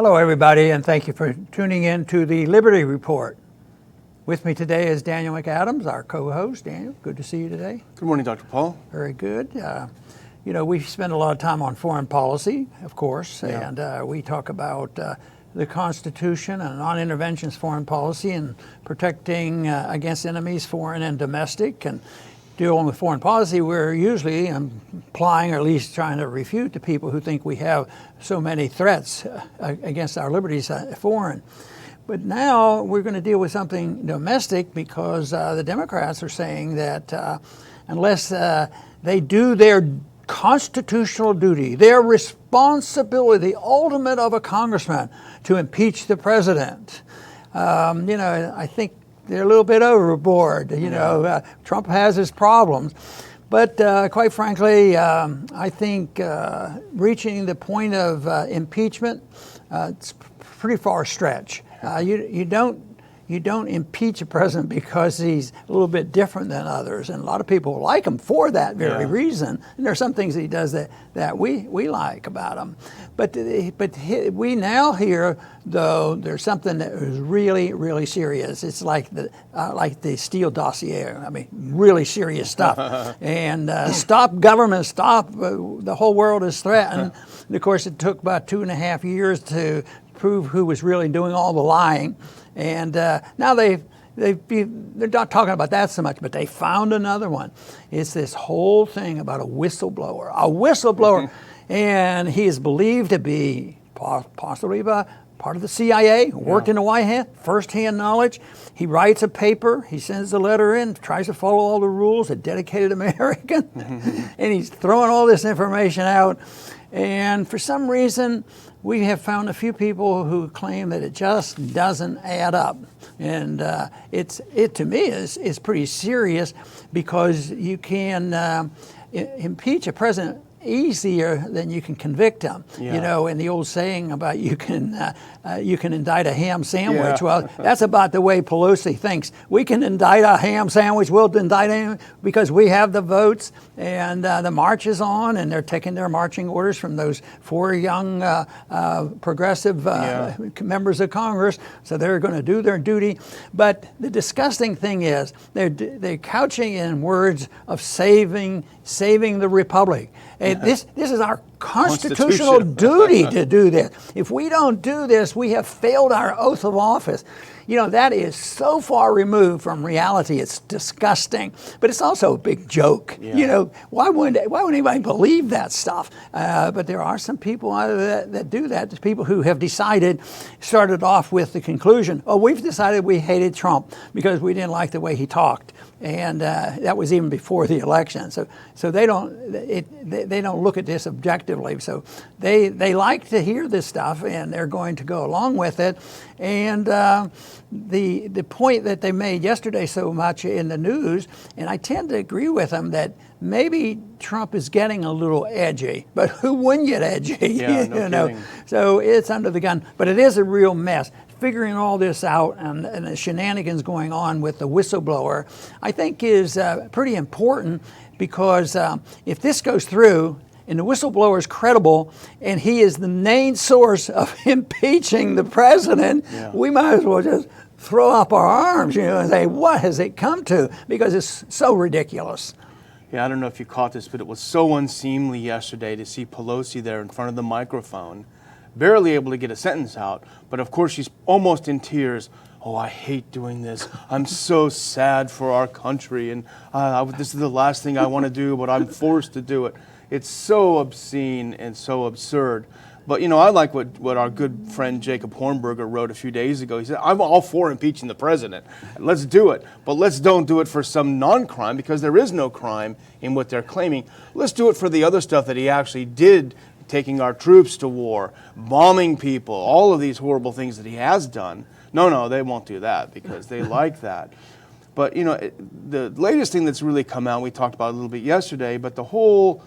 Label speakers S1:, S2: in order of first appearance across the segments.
S1: Hello, everybody, and thank you for tuning in to the Liberty Report. With me today is Daniel McAdams, our co-host. Daniel, good to see you today.
S2: Good morning, Dr. Paul.
S1: Very good. We spend a lot of time on foreign policy, of course, and we talk about the Constitution and non-interventionist foreign policy and protecting against enemies, foreign and domestic. And dealing with foreign policy, we're usually implying, or at least trying to refute the people who think we have so many threats against our liberties foreign. But now we're going to deal with something domestic because the Democrats are saying that unless they do their constitutional duty, their responsibility, the ultimate of a congressman, to impeach the president, I think they're a little bit overboard. Trump has his problems. But quite frankly, I think reaching the point of impeachment, it's a pretty far stretch. You don't impeach a president because he's a little bit different than others, and a lot of people like him for that very reason. And there are some things that he does that we like about him. But we now hear, though, there's something that is really, really serious. It's like the Steele Dossier. I mean, really serious stuff. And stop government, stop. The whole world is threatened. And of course, it took about 2.5 years to prove who was really doing all the lying. And now they're not talking about that so much, but they found another one. It's this whole thing about a whistleblower. And he is believed to be possibly part of the CIA, worked in the White House, first-hand knowledge. He writes a paper, he sends a letter in, tries to follow all the rules, a dedicated American, and he's throwing all this information out. And for some reason, we have found a few people who claim that it just doesn't add up. And it to me is pretty serious, because you can impeach a president easier than you can convict him. And the old saying about you can indict a ham sandwich. Well, that's about the way Pelosi thinks. We can indict a ham sandwich. We'll indict him because we have the votes, and the march is on, and they're taking their marching orders from those 4 young progressive members of Congress. So they're going to do their duty. But the disgusting thing is they're couching in words of saving the republic. This is our constitutional duty to do this. If we don't do this, we have failed our oath of office. That is so far removed from reality. It's disgusting, but it's also a big joke. Why wouldn't anybody believe that stuff? But there are some people out there that do that. There's people who have started off with the conclusion, we've decided we hated Trump because we didn't like the way he talked. And that was even before the election. So they don't look at this objectively. So they like to hear this stuff, and they're going to go along with it. And the point that they made yesterday so much in the news, and I tend to agree with them, that maybe Trump is getting a little edgy, but who wouldn't get edgy?
S2: Yeah, no kidding.
S1: So it's under the gun, but it is a real mess. Figuring all this out and the shenanigans going on with the whistleblower, I think is pretty important, because if this goes through and the whistleblower is credible and he is the main source of impeaching the president, we might as well just throw up our arms, and say, what has it come to? Because it's so ridiculous.
S2: Yeah, I don't know if you caught this, but it was so unseemly yesterday to see Pelosi there in front of the microphone, barely able to get a sentence out, but of course she's almost in tears. I hate doing this. I'm so sad for our country, and this is the last thing I want to do, but I'm forced to do it. It's so obscene and so absurd. But, I like what our good friend Jacob Hornberger wrote a few days ago. He said, I'm all for impeaching the president. Let's do it. But let's don't do it for some non-crime, because there is no crime in what they're claiming. Let's do it for the other stuff that he actually did, taking our troops to war, bombing people, all of these horrible things that he has done. No, they won't do that because they like that. But, the latest thing that's really come out, we talked about it a little bit yesterday, but the whole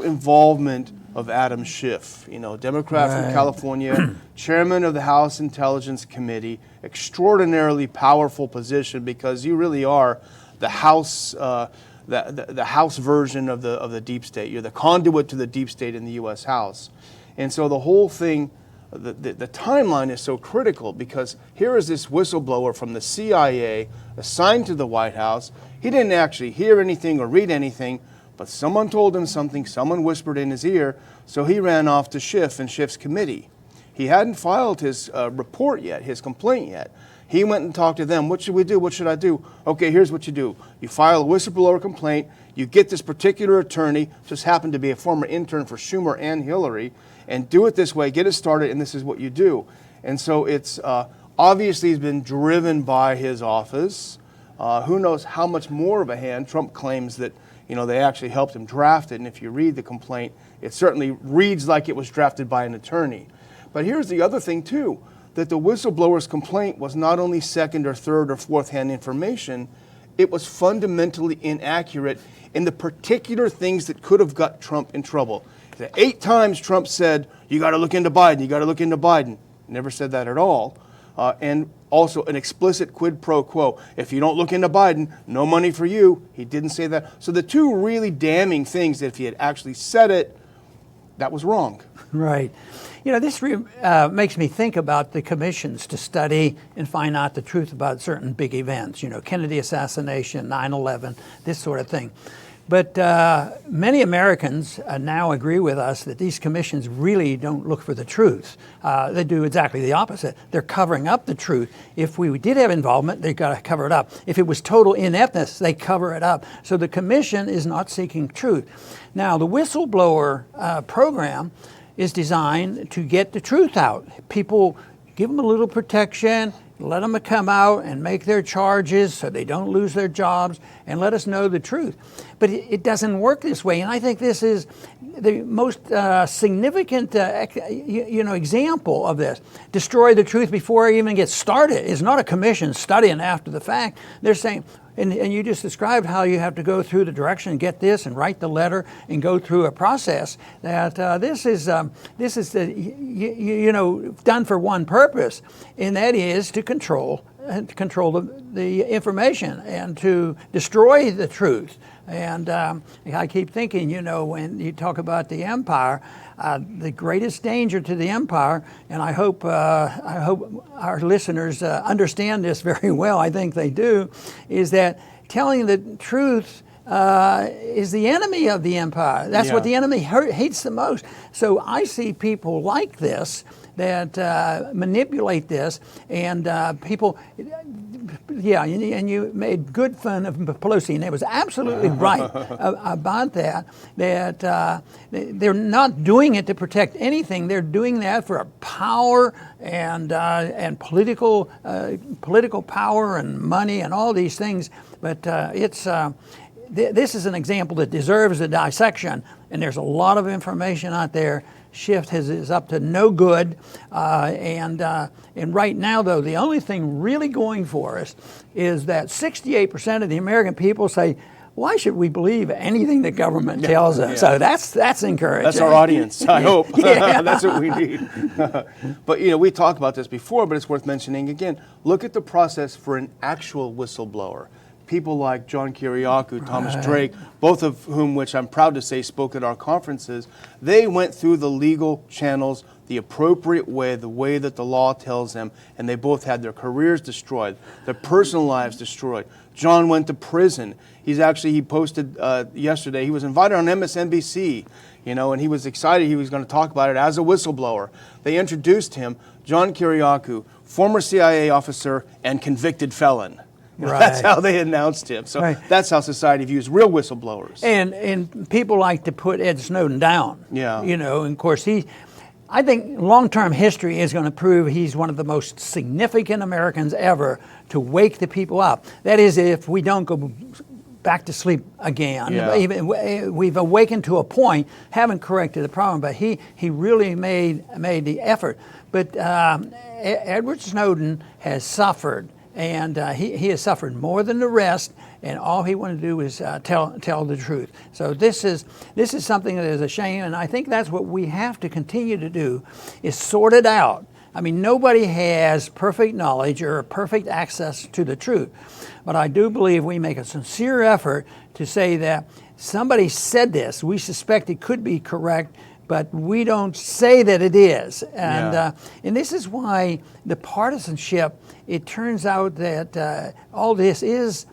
S2: involvement of Adam Schiff, Democrat from California, chairman of the House Intelligence Committee, extraordinarily powerful position, because you really are the House the House version of the deep state. You're the conduit to the deep state in the U.S. House. And so the whole thing the timeline is so critical, because here is this whistleblower from the CIA assigned to the White House. He didn't actually hear anything or read anything, but someone told him something, someone whispered in his ear, so he ran off to Schiff and Schiff's committee. He hadn't filed his report yet, his complaint yet. He went and talked to them. What should we do? What should I do? Okay, here's what you do. You file a whistleblower complaint. You get this particular attorney, just happened to be a former intern for Schumer and Hillary, and do it this way, get it started, and this is what you do. And so it's obviously he's been driven by his office. Who knows how much more of a hand. Trump claims that they actually helped him draft it, and if you read the complaint, it certainly reads like it was drafted by an attorney. But here's the other thing too, that the whistleblower's complaint was not only second or third or fourth hand information, it was fundamentally inaccurate in the particular things that could have got Trump in trouble. 8 times Trump said, you got to look into Biden, you got to look into Biden. Never said that at all. And also an explicit quid pro quo. If you don't look into Biden, no money for you. He didn't say that. So the two really damning things, that if he had actually said it, that was wrong.
S1: Right. This makes me think about the commissions to study and find out the truth about certain big events, Kennedy assassination, 9/11, this sort of thing. But many Americans now agree with us that these commissions really don't look for the truth. They do exactly the opposite. They're covering up the truth. If we did have involvement, they've got to cover it up. If it was total ineptness, they cover it up. So the commission is not seeking truth. Now, the whistleblower program is designed to get the truth out. People, give them a little protection, let them come out and make their charges so they don't lose their jobs, and let us know the truth. But it doesn't work this way, and I think this is the most significant example of this. Destroy the truth before it even gets started. It's not a commission studying after the fact. They're saying, and you just described how you have to go through the direction and get this and write the letter and go through a process. That this is done for one purpose, and that is to control the information and to destroy the truth. And I keep thinking, when you talk about the empire, the greatest danger to the empire, and I hope our listeners understand this very well, I think they do, is that telling the truth is the enemy of the empire. That's what the enemy hates the most. So I see people like this that manipulate this, and people, and you made good fun of Pelosi, and it was absolutely right about that they're not doing it to protect anything. They're doing that for power and political power and money and all these things. But this is an example that deserves a dissection, and there's a lot of information out there. Schiff is up to no good, and right now, though, the only thing really going for us is that 68% of the American people say, why should we believe anything the government tells us? So that's encouraging.
S2: That's our audience, I hope. That's what we need. But we talked about this before, but it's worth mentioning again. Look at the process for an actual whistleblower. People like John Kiriakou, Thomas Drake, both of whom, which I'm proud to say, spoke at our conferences, they went through the legal channels the appropriate way, the way that the law tells them, and they both had their careers destroyed, their personal lives destroyed. John went to prison. He posted yesterday, he was invited on MSNBC, and he was excited he was going to talk about it as a whistleblower. They introduced him, John Kiriakou, former CIA officer and convicted felon. Right. That's how they announced him. So that's how society views real whistleblowers.
S1: And people like to put Ed Snowden down.
S2: Yeah.
S1: And of course I think long-term history is going to prove he's one of the most significant Americans ever to wake the people up. That is, if we don't go back to sleep again. Yeah. We've awakened to a point, haven't corrected the problem, but he really made the effort. But Edward Snowden has suffered. And he has suffered more than the rest, and all he wanted to do was tell the truth. So this is something that is a shame, and I think that's what we have to continue to do, is sort it out. I mean, nobody has perfect knowledge or perfect access to the truth, but I do believe we make a sincere effort to say that somebody said this. We suspect it could be correct, but we don't say that it is. And
S2: Yeah.
S1: and this is why the partisanship, it turns out that all this is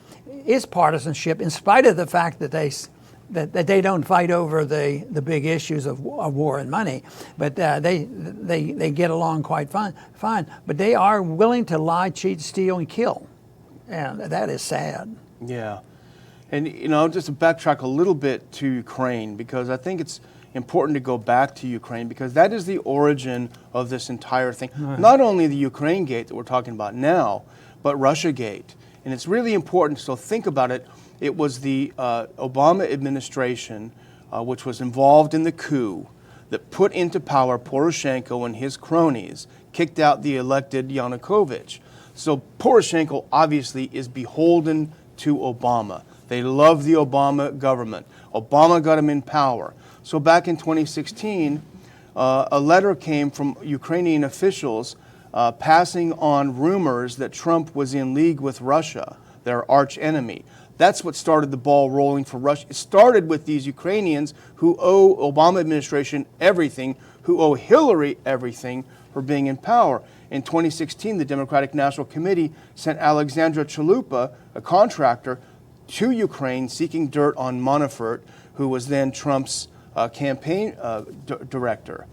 S1: partisanship, in spite of the fact that they don't fight over the big issues of war and money, but they get along quite fine. But they are willing to lie, cheat, steal, and kill, and that is sad.
S2: Yeah. And, just to backtrack a little bit to Ukraine, because I think it's important to go back to Ukraine, because that is the origin of this entire thing. Right. Not only the Ukraine gate that we're talking about now, but Russia gate. And it's really important, so think about it. It was the Obama administration, which was involved in the coup, that put into power Poroshenko and his cronies, kicked out the elected Yanukovych. So Poroshenko obviously is beholden to Obama. They love the Obama government. Obama got him in power. So back in 2016, a letter came from Ukrainian officials passing on rumors that Trump was in league with Russia, their arch enemy. That's what started the ball rolling for Russia. It started with these Ukrainians who owe Obama administration everything, who owe Hillary everything for being in power. In 2016, the Democratic National Committee sent Alexandra Chalupa, a contractor, to Ukraine seeking dirt on Manafort, who was then Trump's campaign director,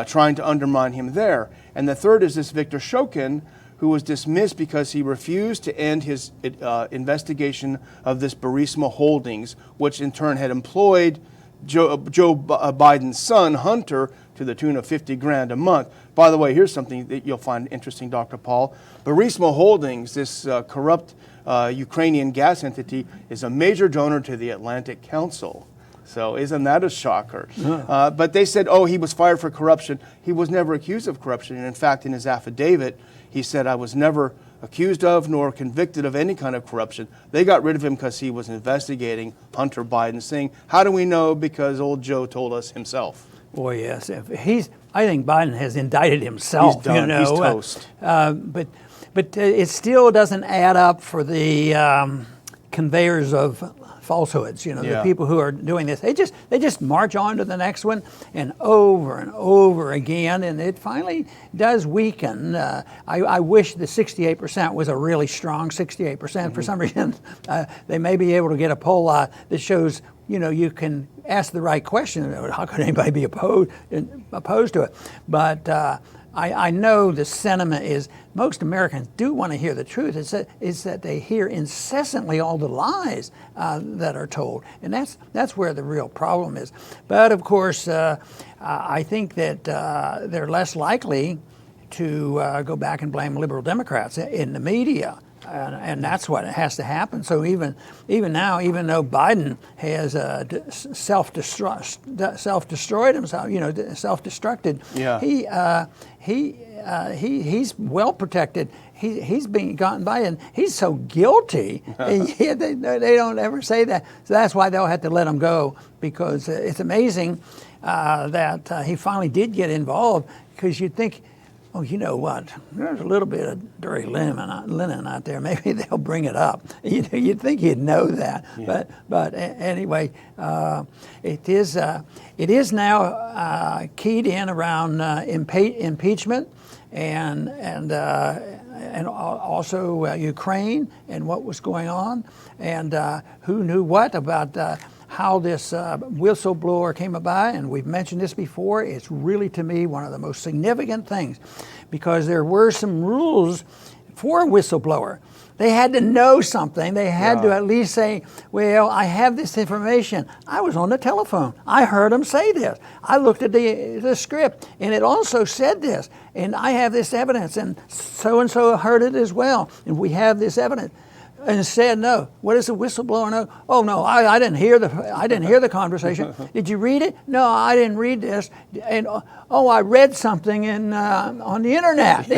S2: trying to undermine him there. And the third is this Viktor Shokin, who was dismissed because he refused to end his investigation of this Burisma Holdings, which in turn had employed Joe Biden's son, Hunter, to the tune of $50,000 a month. By the way, here's something that you'll find interesting, Dr. Paul. Burisma Holdings, this corrupt Ukrainian gas entity, is a major donor to the Atlantic Council. So isn't that a shocker? But they said, he was fired for corruption. He was never accused of corruption. And in fact, in his affidavit, he said, I was never accused of nor convicted of any kind of corruption. They got rid of him because he was investigating Hunter Biden, saying, how do we know? Because old Joe told us himself.
S1: Boy, yes. I think Biden has indicted himself.
S2: He's done. He's toast.
S1: But it still doesn't add up for the conveyors of falsehoods. The people who are doing this, they just march on to the next one and over again, and it finally does weaken. I wish the 68% was a really strong 68%. Mm-hmm. For some reason, they may be able to get a poll that shows you can ask the right question. How could anybody be opposed to it? But I know the sentiment is most Americans do want to hear the truth. It's that they hear incessantly all the lies that are told, and that's where the real problem is. But of course, I think that they're less likely to go back and blame liberal Democrats in the media. And that's what has to happen. So even now, even though Biden has self-destroyed himself, self-destructed, he's well protected. He's being gotten by, and he's so guilty. And yet they don't ever say that. So that's why they'll have to let him go, because it's amazing that he finally did get involved. Because you'd think, oh, you know what? There's a little bit of dirty linen out there. Maybe they'll bring it up. You'd think he'd know that. Yeah. But anyway, it is now keyed in around impeachment and also Ukraine and what was going on, and who knew what about how this whistleblower came about. And we've mentioned this before. It's really, to me, one of the most significant things, because there were some rules for a whistleblower. They had to know something. They had to at least say, well, I have this information. I was on the telephone. I heard him say this. I looked at the script, and it also said this. And I have this evidence, and so heard it as well. And we have this evidence. And said, no. What does a whistleblower know? Oh no, I didn't hear the conversation. Did you read it? No, I didn't read this. And I read something on the internet.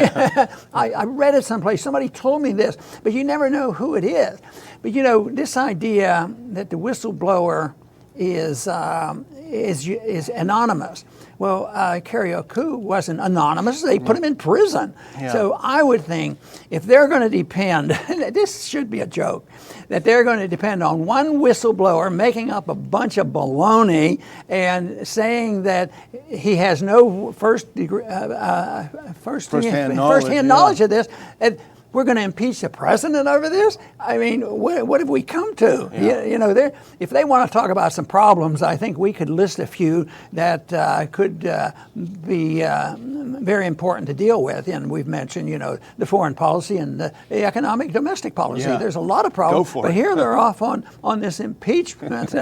S1: I read it someplace. Somebody told me this, but you never know who it is. But this idea that the whistleblower is is anonymous. Well, Karaoke wasn't anonymous. They put him in prison.
S2: Yeah.
S1: So I would think if they're going to depend, this should be a joke, that they're going to depend on one whistleblower making up a bunch of baloney and saying that he has no first-hand knowledge of this. And we're going to impeach the president over this? I mean, what have we come to?
S2: Yeah.
S1: If they want to talk about some problems, I think we could list a few that could be very important to deal with. And we've mentioned, the foreign policy and the economic domestic policy.
S2: Yeah.
S1: There's a lot of problems.
S2: Go for
S1: but
S2: it.
S1: Here they're off on this impeachment.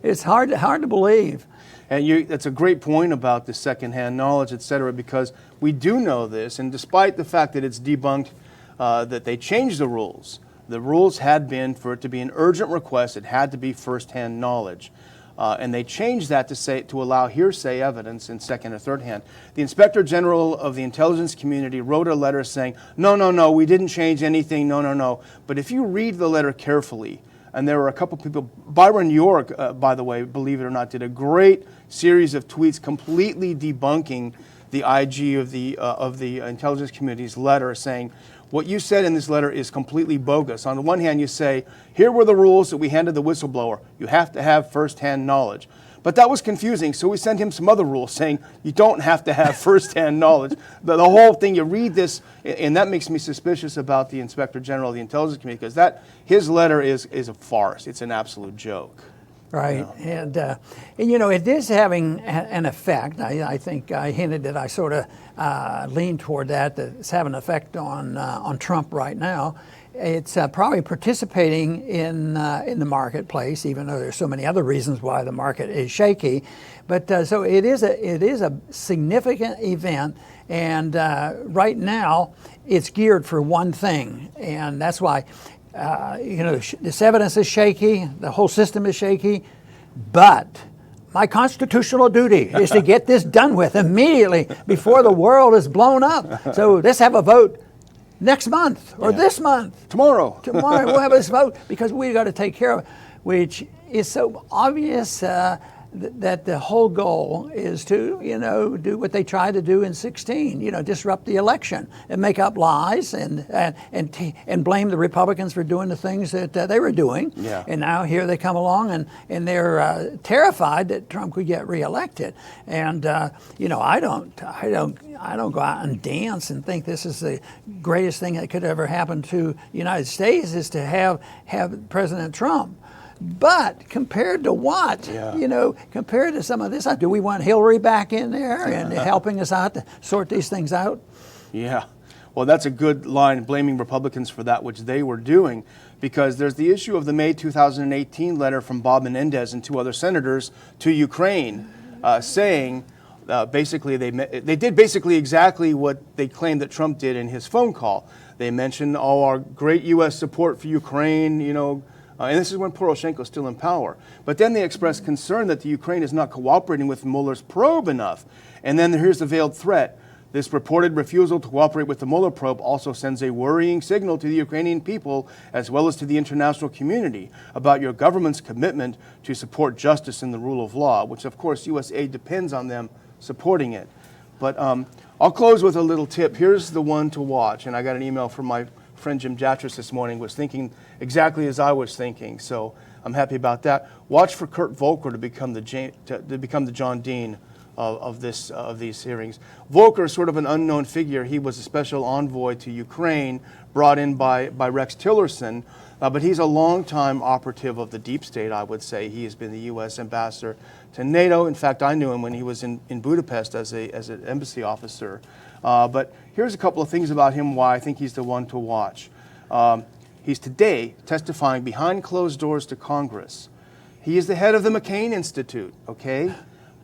S1: It's hard to believe.
S2: And that's a great point about the secondhand knowledge, et cetera, because we do know this, and despite the fact that it's debunked that they changed the rules had been for it to be an urgent request, it had to be firsthand knowledge. And they changed that to allow hearsay evidence in second or third hand. The Inspector General of the intelligence community wrote a letter saying, no, we didn't change anything, no. But if you read the letter carefully, and there were a couple people, Byron York, by the way, believe it or not, did a great series of tweets completely debunking the IG of the intelligence community's letter, saying, what you said in this letter is completely bogus. On the one hand, you say, here were the rules that we handed the whistleblower. You have to have first-hand knowledge. But that was confusing, so we sent him some other rules saying you don't have to have first-hand knowledge. The whole thing, you read this, and that makes me suspicious about the Inspector General of the Intelligence Committee, because his letter is a farce. It's an absolute joke.
S1: Right, and it is having an effect. I think I hinted that I sort of lean toward that it's having an effect on Trump right now. It's probably participating in the marketplace, even though there's so many other reasons why the market is shaky. But so it is a significant event, and right now it's geared for one thing, and that's why. This evidence is shaky, the whole system is shaky, but my constitutional duty is to get this done with immediately before the world is blown up. So let's have a vote next month or this month.
S2: Tomorrow
S1: we'll have this vote because we've got to take care of it, which is so obvious that the whole goal is to, do what they tried to do in 2016, disrupt the election and make up lies and blame the Republicans for doing the things that they were doing.
S2: Yeah.
S1: And now here they come along and they're terrified that Trump could get reelected. And I don't go out and dance and think this is the greatest thing that could ever happen to the United States is to have President Trump. But compared to what?
S2: Yeah.
S1: Compared to some of this, do we want Hillary back in there and helping us out to sort these things out?
S2: Yeah. Well, that's a good line, blaming Republicans for that which they were doing, because there's the issue of the May 2018 letter from Bob Menendez and two other senators to Ukraine saying basically they did basically exactly what they claimed that Trump did in his phone call. They mentioned our great U.S. support for Ukraine, and this is when Poroshenko is still in power. But then they expressed concern that the Ukraine is not cooperating with Mueller's probe enough. And then here's the veiled threat. This reported refusal to cooperate with the Mueller probe also sends a worrying signal to the Ukrainian people, as well as to the international community, about your government's commitment to support justice and the rule of law, which of course U.S. aid depends on them supporting it. But I'll close with a little tip. Here's the one to watch. And I got an email from my friend Jim Jatras this morning, was thinking exactly as I was thinking, so I'm happy about that. Watch for Kurt Volker to become the John Dean of these hearings. Volker is sort of an unknown figure. He was a special envoy to Ukraine, brought in by Rex Tillerson, but he's a longtime operative of the deep state, I would say. He has been the U.S. ambassador to NATO. In fact, I knew him when he was in Budapest as an embassy officer. But here's a couple of things about him why I think he's the one to watch. He's today testifying behind closed doors to Congress. He is the head of the McCain Institute, okay?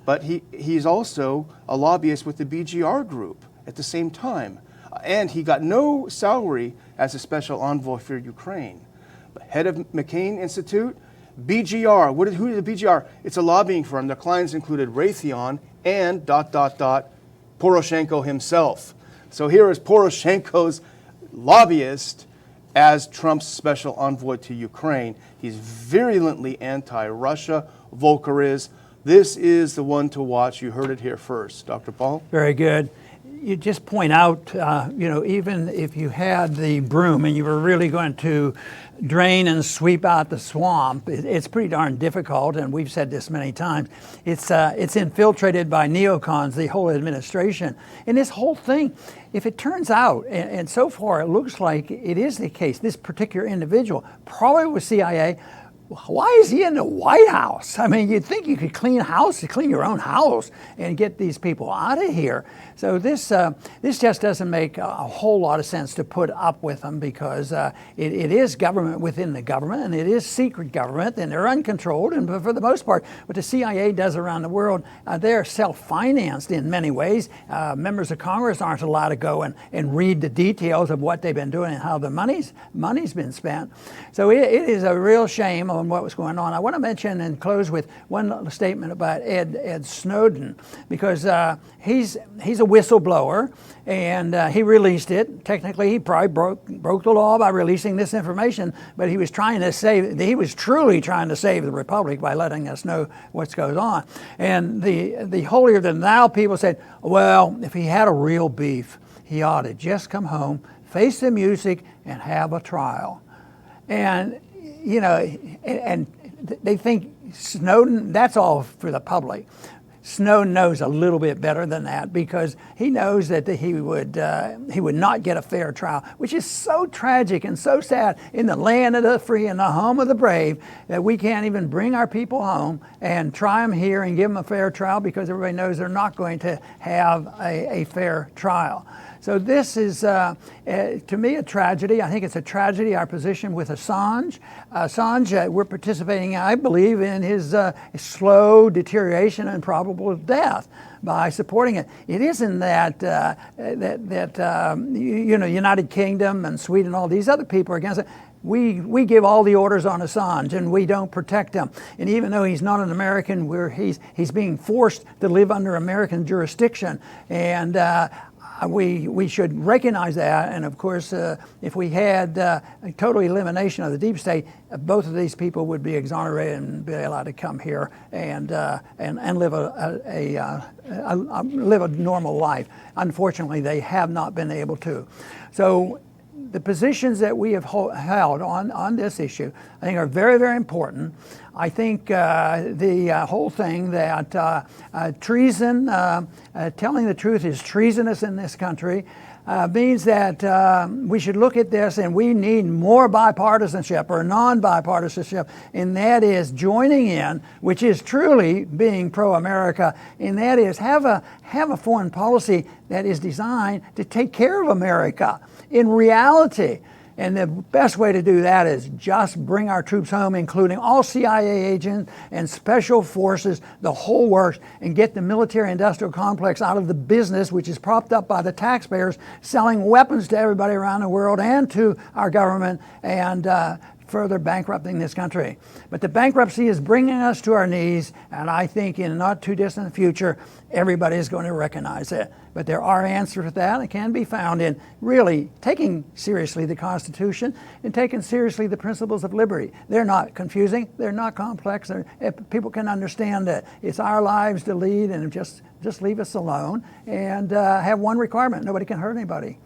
S2: But he's also a lobbyist with the BGR group at the same time. And he got no salary as a special envoy for Ukraine. But head of McCain Institute, BGR. Who is the BGR? It's a lobbying firm. Their clients included Raytheon and ... Poroshenko himself. So here is Poroshenko's lobbyist as Trump's special envoy to Ukraine. He's virulently anti-Russia. Volker is. This is the one to watch. You heard it here first. Dr. Paul?
S1: Very good. You just point out, even if you had the broom and you were really going to drain and sweep out the swamp, it's pretty darn difficult, and we've said this many times. It's infiltrated by neocons, the whole administration. And this whole thing, if it turns out, and so far it looks like it is the case, this particular individual probably was CIA. Why is he in the White House? I mean, you'd think you could clean your own house and get these people out of here. So this just doesn't make a whole lot of sense to put up with them, because it is government within the government, and it is secret government, and they're uncontrolled. And for the most part, what the CIA does around the world, they're self-financed in many ways. Members of Congress aren't allowed to go and read the details of what they've been doing and how the money's been spent. So it is a real shame on what was going on. I want to mention and close with one statement about Ed Snowden, because he's a whistleblower, and he released it. Technically, he probably broke the law by releasing this information, but he was truly trying to save the Republic by letting us know what's going on. And the holier than thou people said, well, if he had a real beef, he ought to just come home, face the music, and have a trial. And and they think Snowden, that's all for the public. Snowden knows a little bit better than that, because he knows that he would not get a fair trial, which is so tragic and so sad in the land of the free and the home of the brave, that we can't even bring our people home and try them here and give them a fair trial, because everybody knows they're not going to have a fair trial. So this is, to me, a tragedy. I think it's a tragedy, our position with Assange. We're participating, I believe, in his slow deterioration and probable death by supporting it. It isn't that United Kingdom and Sweden, all these other people are against it. We give all the orders on Assange, and we don't protect him. And even though he's not an American, he's being forced to live under American jurisdiction. And we should recognize that. And of course, if we had a total elimination of the deep state, both of these people would be exonerated and be allowed to come here and live a normal life. Unfortunately, they have not been able to. So the positions that we have held on this issue, I think, are very, very important. I think the whole thing that treason, telling the truth is treasonous in this country, means that we should look at this, and we need more bipartisanship or non-bipartisanship, and that is joining in, which is truly being pro-America, and that is have a foreign policy that is designed to take care of America in reality. And the best way to do that is just bring our troops home, including all CIA agents and special forces, the whole works, and get the military-industrial complex out of the business, which is propped up by the taxpayers, selling weapons to everybody around the world and to our government, and further bankrupting this country. But the bankruptcy is bringing us to our knees, and I think in a not too distant future, everybody is going to recognize it. But there are answers to that, and can be found in really taking seriously the Constitution and taking seriously the principles of liberty. They're not confusing, they're not complex. People can understand that it's our lives to lead, and just leave us alone, and have one requirement: nobody can hurt anybody.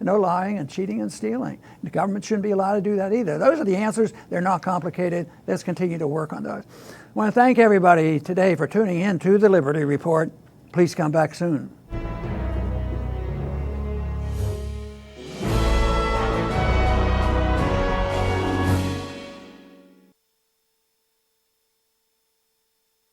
S1: No lying and cheating and stealing. The government shouldn't be allowed to do that either. Those are the answers. They're not complicated. Let's continue to work on those. I want to thank everybody today for tuning in to the Liberty Report. Please come back soon.